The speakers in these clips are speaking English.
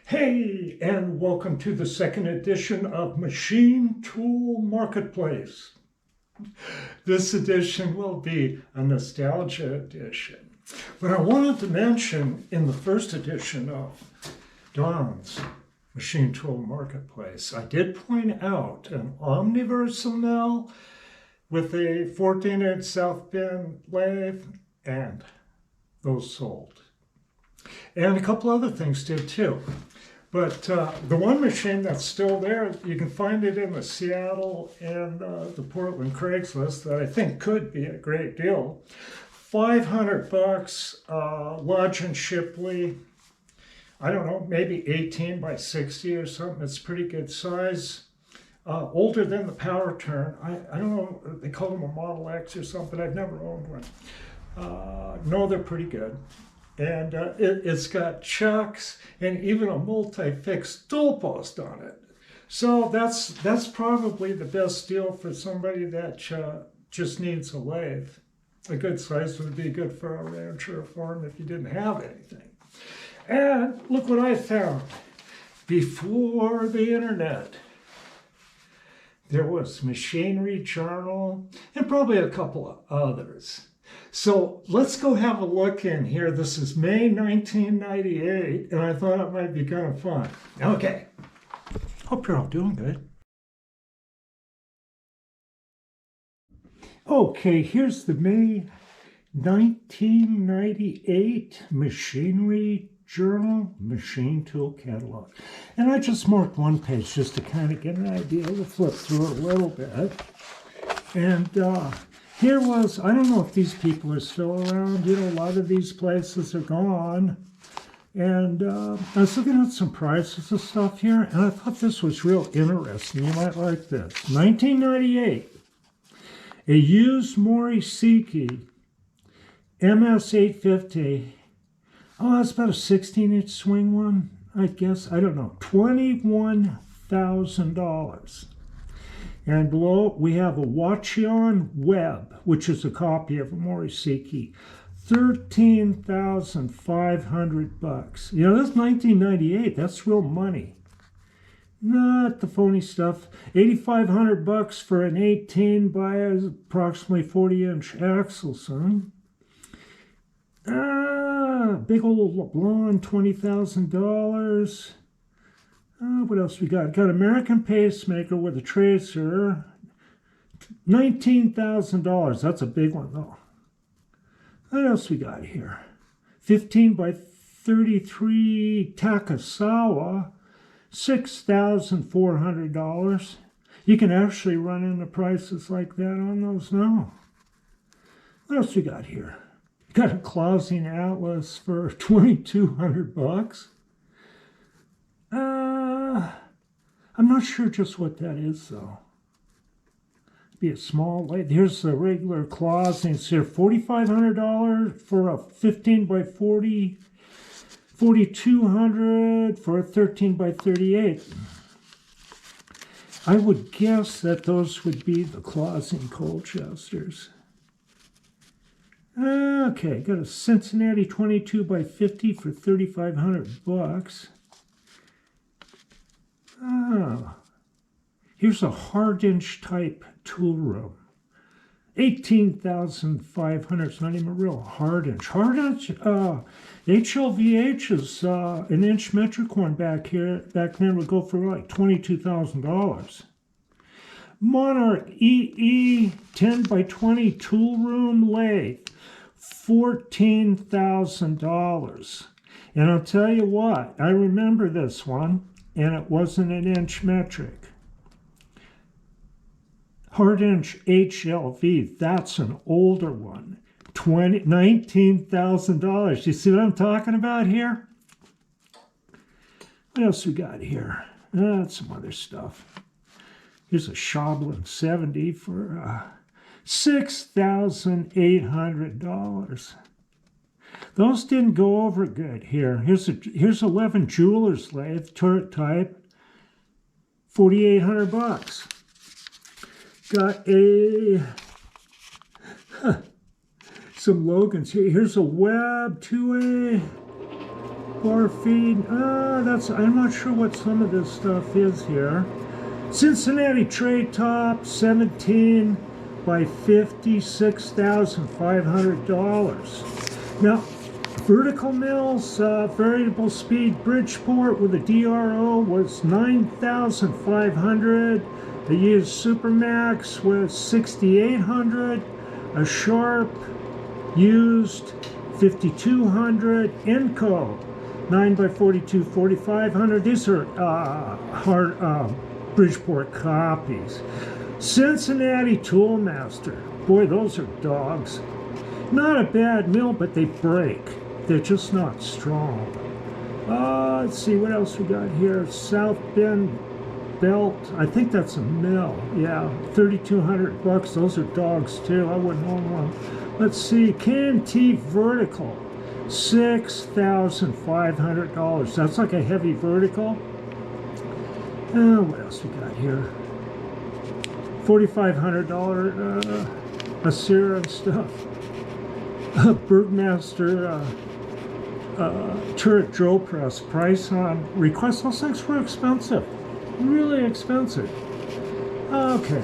Hey, and welcome to the second edition of Machine Tool Marketplace. This edition will be a nostalgia edition. But I wanted to mention in the first edition of Don's Machine Tool Marketplace, I did point out an Omniversal mill with a 14-inch South Bend lathe, and those sold. And a couple other things did too. But the one machine that's still there, you can find it in the Seattle and the Portland Craigslist that I think could be a great deal. $500, Lodge and Shipley. I don't know, maybe 18 by 60 or something. It's pretty good size. Older than the Power Turn. I don't know, they call them a Model X or something. I've never owned one. No, they're pretty good. And it's got chucks and even a multi-fixed stool post on it. So that's probably the best deal for somebody that just needs a lathe. A good size would be good for a ranch or a farm if you didn't have anything. And look what I found. Before the internet, there was Machinery Journal and probably a couple of others. So let's go have a look in here. This is May 1998, and I thought it might be kind of fun. Okay. Hope you're all doing good. Okay, here's the May 1998 Machinery Journal Machine Tool Catalog. And I just marked one page just to kind of get an idea. We'll flip through it a little bit. And here was, I don't know if these people are still around. You know, a lot of these places are gone. And I was looking at some prices of stuff here, and I thought this was real interesting. You might like this. 1998, a used Morisiki MS-850. Oh, that's about a 16-inch swing one, I guess. I don't know. $21,000. And below, we have a Wachion Web, which is a copy of a Morisiki. $13,500. You know, that's 1998. That's real money. Not the phony stuff. $8,500 for an 18 by approximately 40-inch Axelson. Big old LeBlanc, $20,000. What else we got? Got American Pacemaker with a tracer. $19,000. That's a big one, though. What else we got here? 15 by 33 Takasawa. $6,400. You can actually run into prices like that on those now. What else we got here? Got a Clausing Atlas for $2,200. I'm not sure just what that is, though. Be a small lathe. Here's the regular Clausings here. $4,500 for a 15 by 40. $4,200 for a 13 by 38. I would guess that those would be the Clausing Colchesters. Okay, got a Cincinnati 22 by 50 for $3,500. Here's a hard-inch type tool room. $18,500. It's not even a real hard-inch. Hard-inch, HLVH is an inch metric one back here. Back then would go for like $22,000. Monarch EE 10 by 20 tool room lathe. $14,000. And I'll tell you what, I remember this one, and it wasn't an inch metric. Hard-inch HLV, that's an older one. $19,000. You see what I'm talking about here? What else we got here? That's some other stuff. Here's a Shoblin 70 for $6,800. Those didn't go over good here. Here's 11 Jewelers lathe, turret type, $4,800. Got some Logans here. Here's a Web 2A. bar feed. I'm not sure what some of this stuff is here. Cincinnati tray top, 17 by $56,500. Now, vertical mills, variable speed Bridgeport with a DRO was $9,500. They used Supermax with $6,800. A Sharp used $5,200. Inco 9 by 42, $4,500. These are hard Bridgeport copies. Cincinnati Toolmaster. Boy, those are dogs. Not a bad mill, but they break. They're just not strong. Let's see what else we got here. South Bend Belt. I think that's a mill. Yeah, $3,200. Those are dogs too. I wouldn't own one. Let's see. K&T Vertical. $6,500. That's like a heavy vertical. What else we got here? $4,500 Acera and stuff. Bergmaster turret drill press. Price on request. Those things were expensive. Really expensive. Okay.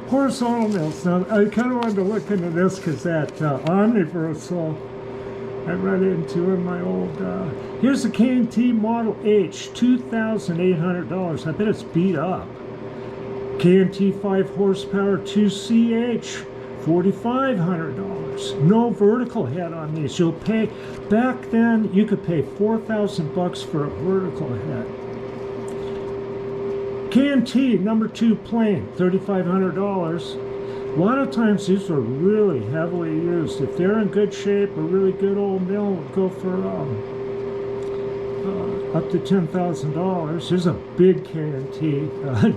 Horizontal mills. Now, I kind of wanted to look into this because that Omniversal I ran into in my old... here's the K&T Model H, $2,800. I bet it's beat up. K&T 5 horsepower 2CH, $4,500. No vertical head on these. You'll pay... Back then, you could pay $4,000 for a vertical head. K&T number 2 plane, $3,500. A lot of times these are really heavily used. If they're in good shape, a really good old mill would go for up to $10,000. Here's a big K&T,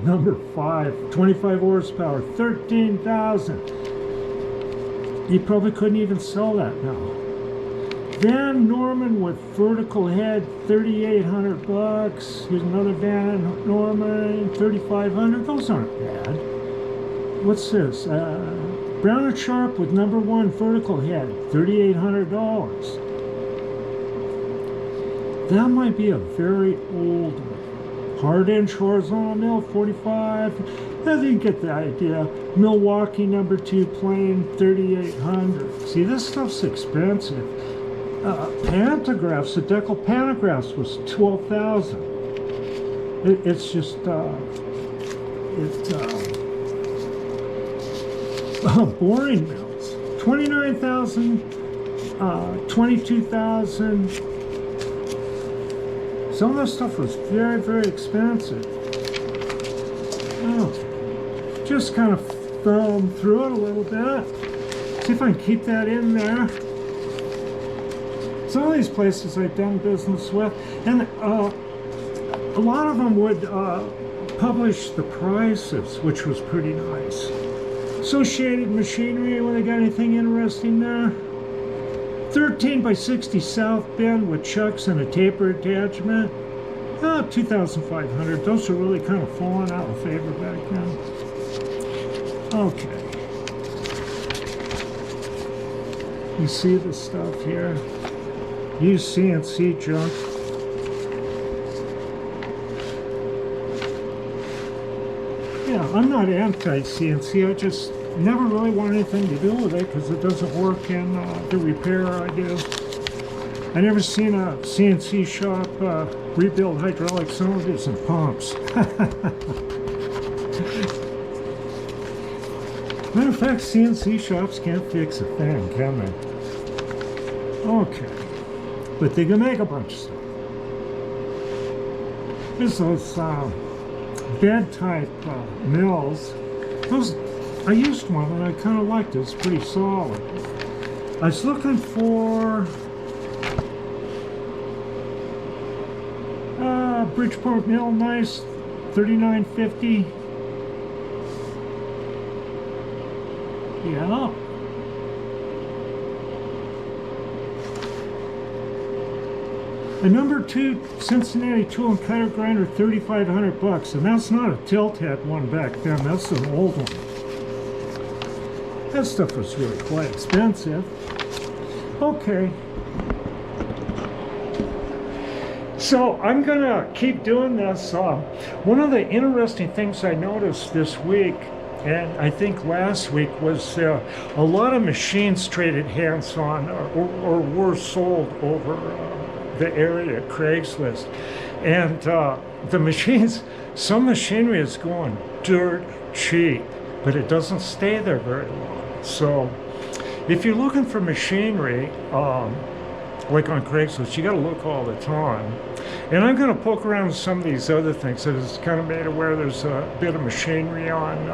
number 5, 25 horsepower, $13,000. You probably couldn't even sell that now. Van Norman with vertical head, $3,800. Here's another Van Norman, $3,500. Those aren't bad. What's this? Brown & Sharp with number 1 vertical head, $3,800. That might be a very old one. Hard inch horizontal mill, $45,000. I think you get the idea. Milwaukee number 2 plane, $3,800. See, this stuff's expensive. Pantographs, the Deckel Pantographs was $12,000. It's just boring mills, $29,000, $22,000. Some of this stuff was very, very expensive. Oh, just kind of thumb through it a little bit. See if I can keep that in there. Some of these places I've done business with, and a lot of them would publish the prices, which was pretty nice. Associated Machinery, when they got anything interesting there? 13 by 60 South Bend with chucks and a taper attachment. $2,500. Those are really kind of falling out of favor back then. Okay. You see the stuff here? Use CNC junk. Yeah, I'm not anti-CNC. I just never really want anything to do with it because it doesn't work in the repair I do. I never seen a CNC shop rebuild hydraulic cylinders and pumps. Matter of fact, CNC shops can't fix a thing, can they? Okay. But they can make a bunch of stuff. There's those bed type mills. Those, I used one and I kind of liked it. It's pretty solid. I was looking for Bridgeport Mill, nice, $39.50. Yeah. A number 2 Cincinnati tool and cutter grinder, $3,500, and that's not a tilt head one back then. That's an old one. That stuff was really quite expensive. Okay. So I'm gonna keep doing this. One of the interesting things I noticed this week, and I think last week, was a lot of machines traded hands on or were sold over the area, Craigslist. And the machines, some machinery is going dirt cheap, but it doesn't stay there very long. So if you're looking for machinery, like on Craigslist, you got to look all the time. And I'm going to poke around with some of these other things. I was kind of made aware there's a bit of machinery on,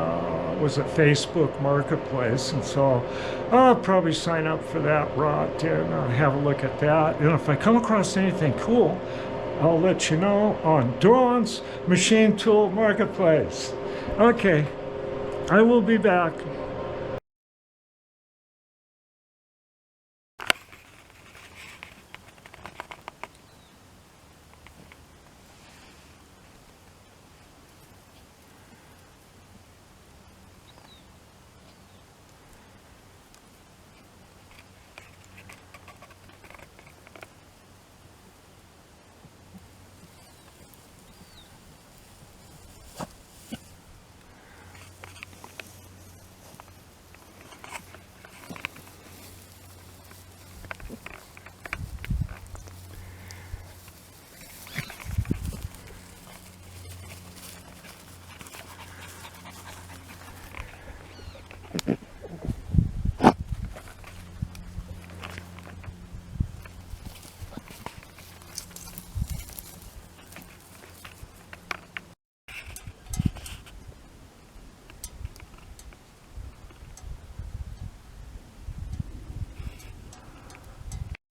was it Facebook Marketplace? And so I'll probably sign up for that rot and have a look at that. And if I come across anything cool, I'll let you know on Dawn's Machine Tool Marketplace. Okay, I will be back.